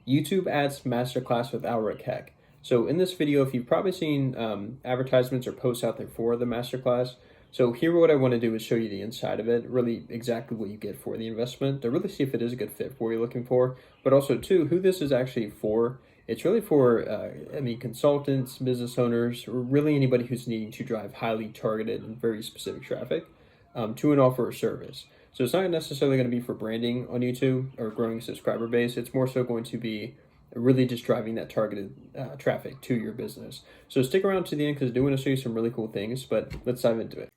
YouTube Ads Masterclass with Aleric Heck. So in this video, if you've probably seen advertisements or posts out there for the Masterclass, so here what I want to do is show you the inside of it, really exactly what you get for the investment, to really see if it is a good fit for what you're looking for, but also too, who this is actually for. It's really for, consultants, business owners, or really anybody who's needing to drive highly targeted and very specific traffic to an offer or service. So it's not necessarily going to be for branding on YouTube or growing a subscriber base. It's more so going to be really just driving that targeted traffic to your business. So stick around to the end because I do want to show you some really cool things, but let's dive into it.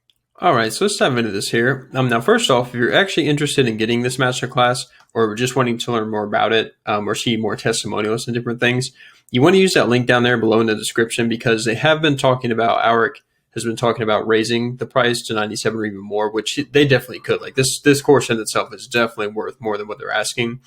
All right, so let's dive into this here. Now, first off, if you're actually interested in getting this masterclass or just wanting to learn more about it or see more testimonials and different things, you want to use that link down there below in the description because they have been talking about, Aleric has been talking about raising the price to 97 or even more, which they definitely could. Like this course in itself is definitely worth more than what they're asking.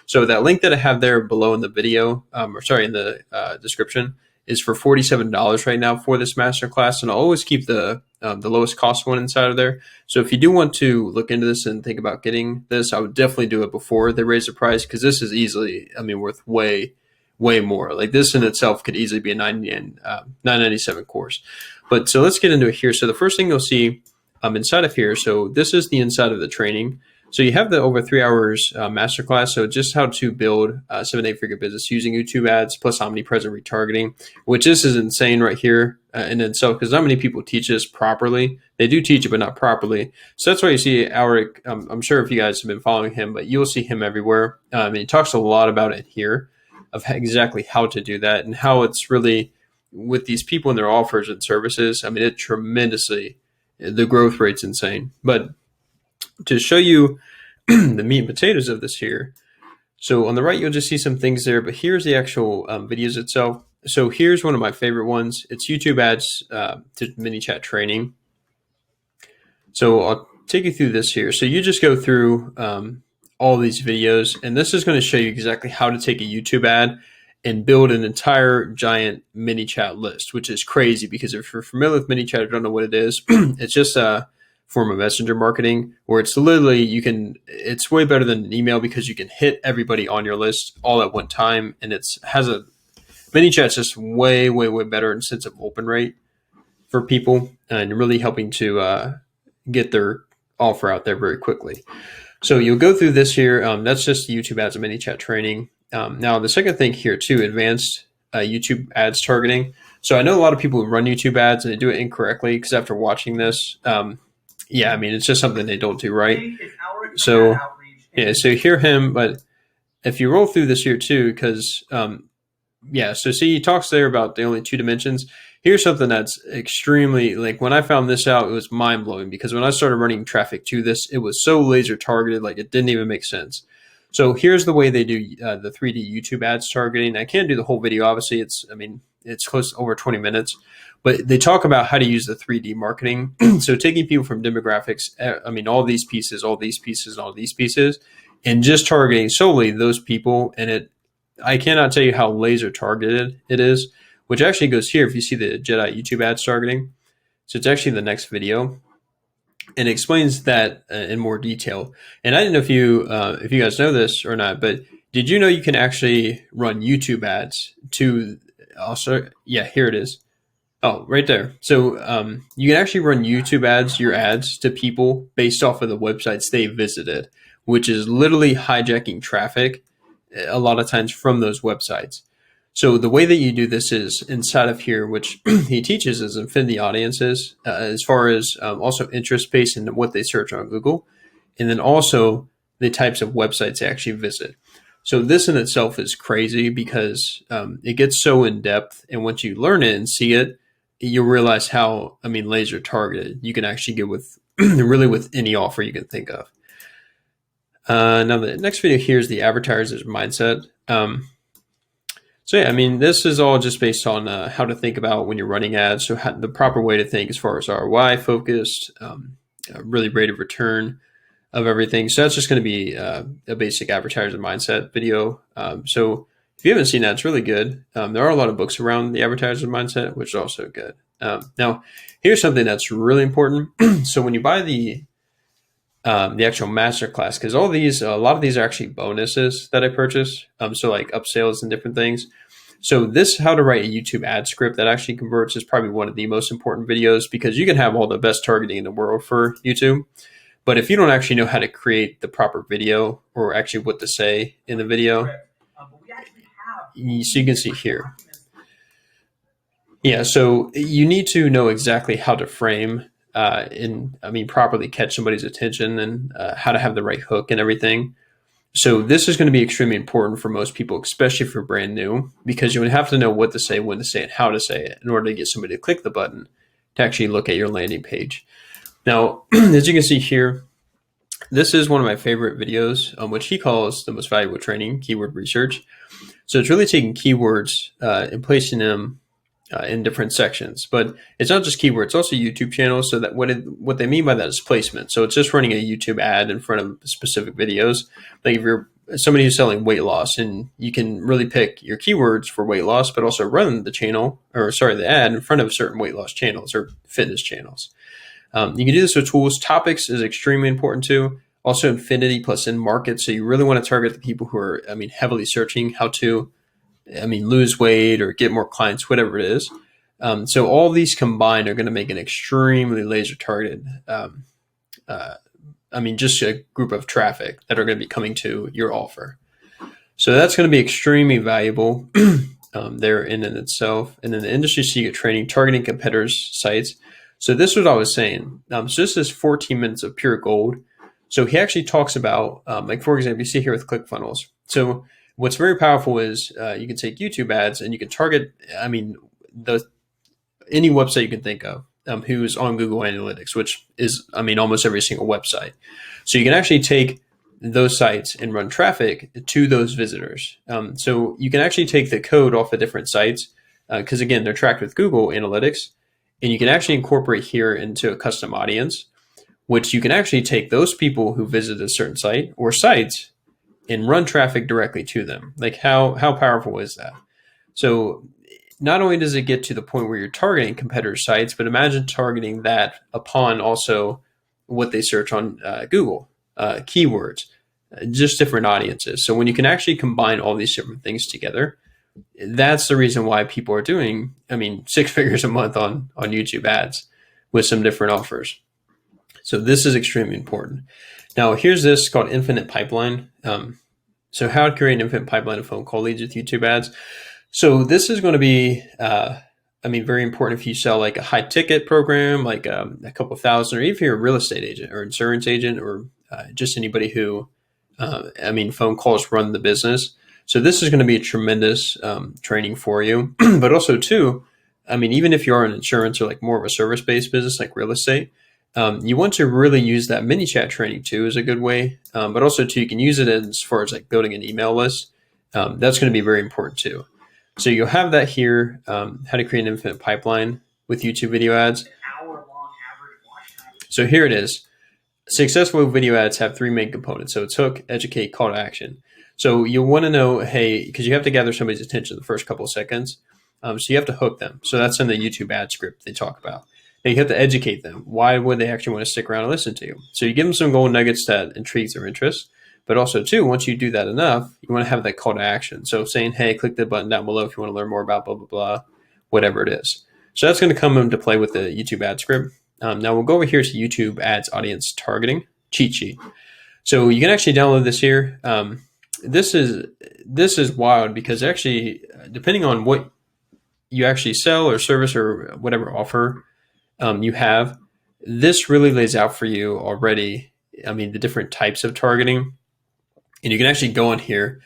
So that link that I have there below in the video, in the description, is for $47 right now for this masterclass, and I'll always keep the lowest cost one inside of there. So if you do want to look into this and think about getting this, I would definitely do it before they raise the price because this is easily, worth way more. Like this in itself could easily be a $997 course. But so let's get into it here. So the first thing you'll see inside of here, so this is the inside of the training. So you have the over 3 hours masterclass. So just how to build a 7 to 8 figure business using YouTube ads plus omnipresent retargeting, which this is insane right here in itself because not many people teach this properly. They do teach it, but not properly. So that's why you see Aleric. I'm sure if you guys have been following him, but you'll see him everywhere. And he talks a lot about it here of exactly how to do that and how it's really with these people and their offers and services. It tremendously, the growth rate's insane. But to show you the meat and potatoes of this here. So on the right, you'll just see some things there, but here's the actual videos itself. So here's one of my favorite ones. It's YouTube ads to ManyChat training. So I'll take you through this here. So you just go through all these videos, and this is going to show you exactly how to take a YouTube ad and build an entire giant ManyChat list, which is crazy because if you're familiar with ManyChat or don't know what it is, it's just a form of messenger marketing where it's literally it's way better than an email because you can hit everybody on your list all at one time, and ManyChat's just way better in sense of open rate for people and really helping to get their offer out there very quickly. So you'll go through this here. That's just YouTube ads and ManyChat training. Now the second thing here too, advanced YouTube ads targeting. So I know a lot of people who run YouTube ads and they do it incorrectly because after watching this, it's just something they don't do right. So so you hear him, but if you roll through this here too, because so see, he talks there about the only 2 dimensions. Here's something that's extremely, like when I found this out, it was mind blowing because when I started running traffic to this, it was so laser targeted, like it didn't even make sense. So here's the way they do the 3D YouTube ads targeting. I can't do the whole video, obviously. It's close to over 20 minutes, but they talk about how to use the 3D marketing. So taking people from demographics, all these pieces, all these pieces, all these pieces, and just targeting solely those people. And I cannot tell you how laser targeted it is, which actually goes here. If you see the Jedi YouTube ads targeting, so it's actually the next video. And explains that in more detail. And I didn't know if you guys know this or not, but did you know you can actually run YouTube ads to also? Yeah, here it is. Oh, right there. So you can actually run YouTube ads, your ads to people based off of the websites they visited, which is literally hijacking traffic a lot of times from those websites. So the way that you do this is inside of here, which he teaches is infinity audiences, as far as also interest based and what they search on Google, and then also the types of websites they actually visit. So this in itself is crazy because it gets so in depth, and once you learn it and see it, you'll realize how laser targeted you can actually get with really with any offer you can think of. Now the next video here is the advertiser's mindset. This is all just based on how to think about when you're running ads. So the proper way to think as far as ROI focused, really rate of return of everything. So that's just going to be a basic advertiser mindset video. So if you haven't seen that, it's really good. There are a lot of books around the advertiser mindset, which is also good. Now, here's something that's really important. So when you buy the the actual masterclass, because all these, a lot of these are actually bonuses that I purchase. So like upsales and different things. So this how to write a YouTube ad script that actually converts is probably one of the most important videos, because you can have all the best targeting in the world for YouTube. But if you don't actually know how to create the proper video or actually what to say in the video, so you can see here. Yeah, so you need to know exactly how to frame properly catch somebody's attention, and how to have the right hook and everything. So this is going to be extremely important for most people, especially if you're brand new, because you would have to know what to say, when to say it, how to say it in order to get somebody to click the button to actually look at your landing page. Now, as you can see here, this is one of my favorite videos, which he calls the most valuable training, keyword research. So it's really taking keywords and placing them in different sections, but it's not just keywords, it's also YouTube channels. So that what they mean by that is placement. So it's just running a YouTube ad in front of specific videos. Like if you're somebody who's selling weight loss, and you can really pick your keywords for weight loss, but also run the ad in front of certain weight loss channels or fitness channels. You can do this with tools. Topics is extremely important too. Also infinity plus in market. So you really want to target the people who are, heavily searching how to, lose weight or get more clients, whatever it is. So all these combined are going to make an extremely laser targeted, just a group of traffic that are going to be coming to your offer. So that's going to be extremely valuable there in itself. And then the industry secret training, targeting competitors' sites. So this is what I was saying. So this is 14 minutes of pure gold. So he actually talks about, for example, you see here with ClickFunnels. So what's very powerful is you can take YouTube ads and you can target, any website you can think of who's on Google Analytics, which is, almost every single website. So you can actually take those sites and run traffic to those visitors. So you can actually take the code off of different sites because, again, they're tracked with Google Analytics. And you can actually incorporate here into a custom audience, which you can actually take those people who visit a certain site or sites and run traffic directly to them. Like how powerful is that? So not only does it get to the point where you're targeting competitor sites, but imagine targeting that upon also what they search on Google, keywords, just different audiences. So when you can actually combine all these different things together, that's the reason why people are doing, 6 figures a month on YouTube ads with some different offers. So this is extremely important. Now, here's this called Infinite Pipeline. So how to create an infinite pipeline of phone call leads with YouTube ads. So this is going to be, very important if you sell like a high ticket program, like a couple thousand, or even if you're a real estate agent or insurance agent, or just anybody who, phone calls run the business. So this is going to be a tremendous training for you, but also too, even if you are in insurance or like more of a service-based business like real estate, you want to really use that ManyChat training too is a good way, but also too, you can use it as far as like building an email list. That's going to be very important too. So you'll have that here, how to create an infinite pipeline with YouTube video ads. So here it is. Successful video ads have 3 main components. So it's hook, educate, call to action. So you'll want to know, hey, because you have to gather somebody's attention the first couple of seconds. So you have to hook them. So that's in the YouTube ad script they talk about. Now you have to educate them. Why would they actually want to stick around and listen to you? So you give them some gold nuggets that intrigues their interest. But also too, once you do that enough, you want to have that call to action. So saying, hey, click the button down below if you want to learn more about blah, blah, blah, whatever it is. So that's going to come into play with the YouTube ad script. Now we'll go over here to YouTube ads audience targeting cheat sheet. So you can actually download this here. This is wild because actually, depending on what you actually sell or service or whatever offer you have, this really lays out for you already. The different types of targeting, and you can actually go on here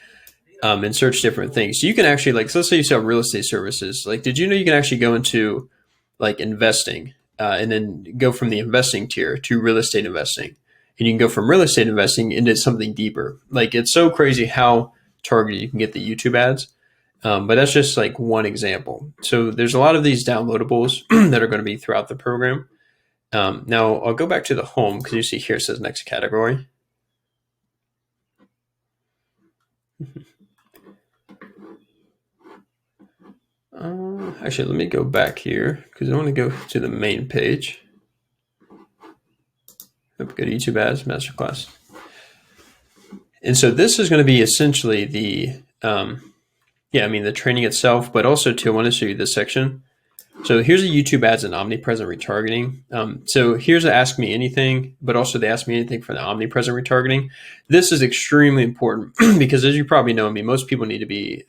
and search different things. So you can actually so let's say you sell real estate services. Like, did you know you can actually go into like investing and then go from the investing tier to real estate investing? And you can go from real estate investing into something deeper. Like, it's so crazy how targeted you can get the YouTube ads. But that's just like one example. So there's a lot of these downloadables that are going to be throughout the program. Now I'll go back to the home because you see here it says next category. Actually, let me go back here because I want to go to the main page. Go to YouTube ads, Masterclass. And so this is going to be essentially the, the training itself, but also too, I want to show you this section. So here's a YouTube ads and omnipresent retargeting. So here's a ask me anything, but also they ask me anything for the omnipresent retargeting. This is extremely important because as you probably know, most people need to be,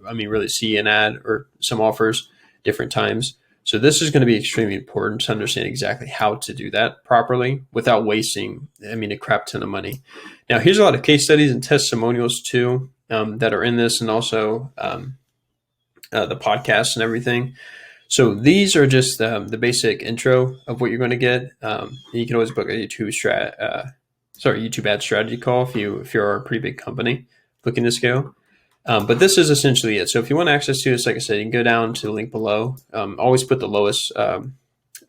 really see an ad or some offers different times. So this is going to be extremely important to understand exactly how to do that properly without wasting, a crap ton of money. Now, here's a lot of case studies and testimonials too that are in this, and also the podcasts and everything. So these are just the basic intro of what you're going to get. You can always book a YouTube ad strategy call if you're a pretty big company looking to scale. But this is essentially it. So if you want access to this, like I said, you can go down to the link below. Always put the lowest,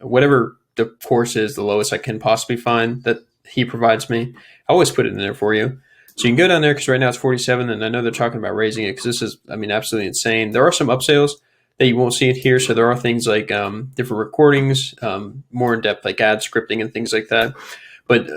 whatever the course is, the lowest I can possibly find that he provides me. I always put it in there for you. So you can go down there because right now it's 47, and I know they're talking about raising it because this is, absolutely insane. There are some upsales that you won't see it here. So there are things like different recordings, more in depth like ad scripting and things like that. But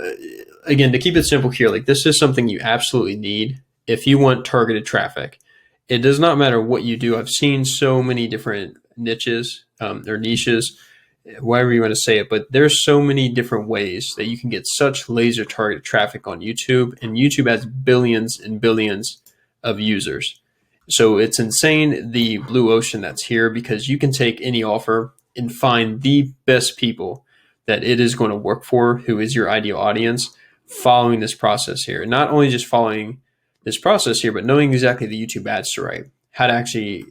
again, to keep it simple here, like this is something you absolutely need if you want targeted traffic. It does not matter what you do. I've seen so many different niches or niches, however you want to say it, but there's so many different ways that you can get such laser targeted traffic on YouTube, and YouTube has billions and billions of users. So it's insane, the blue ocean that's here, because you can take any offer and find the best people that it is going to work for, who is your ideal audience, following this process here. Not only just following this process here, but knowing exactly the YouTube ads to write, how to actually,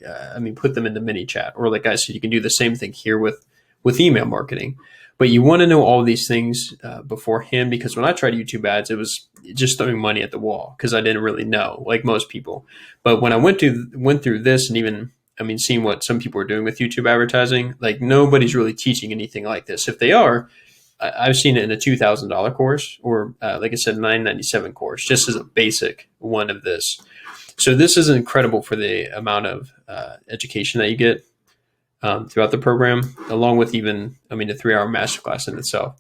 put them into ManyChat, or like I said, you can do the same thing here with email marketing. But you want to know all these things beforehand, because when I tried YouTube ads, it was just throwing money at the wall because I didn't really know, like most people. But when I went through this, and even seeing what some people are doing with YouTube advertising, like nobody's really teaching anything like this. If they are, I've seen it in a $2,000 course, or like I said, $997 course, just as a basic one of this. So this is incredible for the amount of education that you get throughout the program, along with even, the 3-hour masterclass in itself.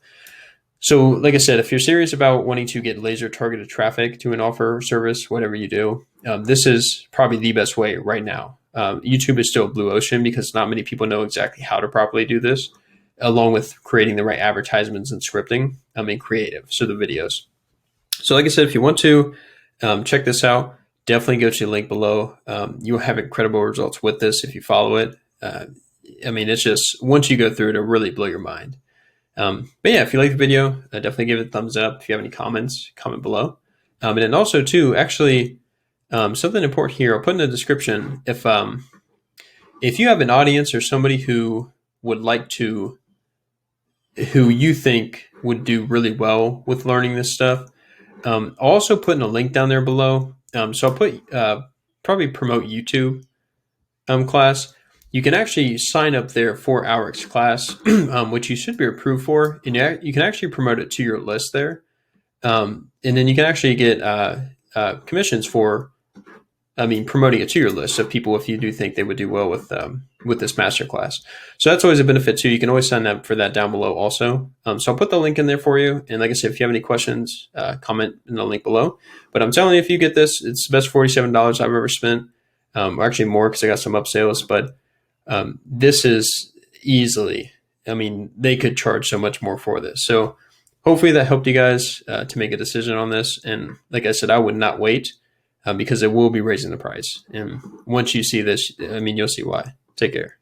So like I said, if you're serious about wanting to get laser targeted traffic to an offer or service, whatever you do, this is probably the best way right now. YouTube is still a blue ocean because not many people know exactly how to properly do this, along with creating the right advertisements and scripting, creative, so the videos. So like I said, if you want to check this out, definitely go to the link below. You'll have incredible results with this if you follow it. It's just, once you go through it, it'll really blow your mind. But yeah, if you like the video, definitely give it a thumbs up. If you have any comments, comment below. And then also too, actually, something important here, I'll put in the description. If you have an audience or somebody who would like to, who you think would do really well with learning this stuff, I'll also put in a link down there below. So I'll put probably promote YouTube class. You can actually sign up there for Aleric's class, which you should be approved for, and you can actually promote it to your list there. And then you can actually get commissions for, promoting it to your list of people if you do think they would do well with this masterclass. So that's always a benefit too. You can always sign up for that down below also. So I'll put the link in there for you. And like I said, if you have any questions, comment in the link below. But I'm telling you, if you get this, it's the best $47 I've ever spent. Or actually more because I got some upsales, but this is easily, they could charge so much more for this. So hopefully that helped you guys to make a decision on this. And like I said, I would not wait because it will be raising the price. And once you see this, you'll see why. Take care.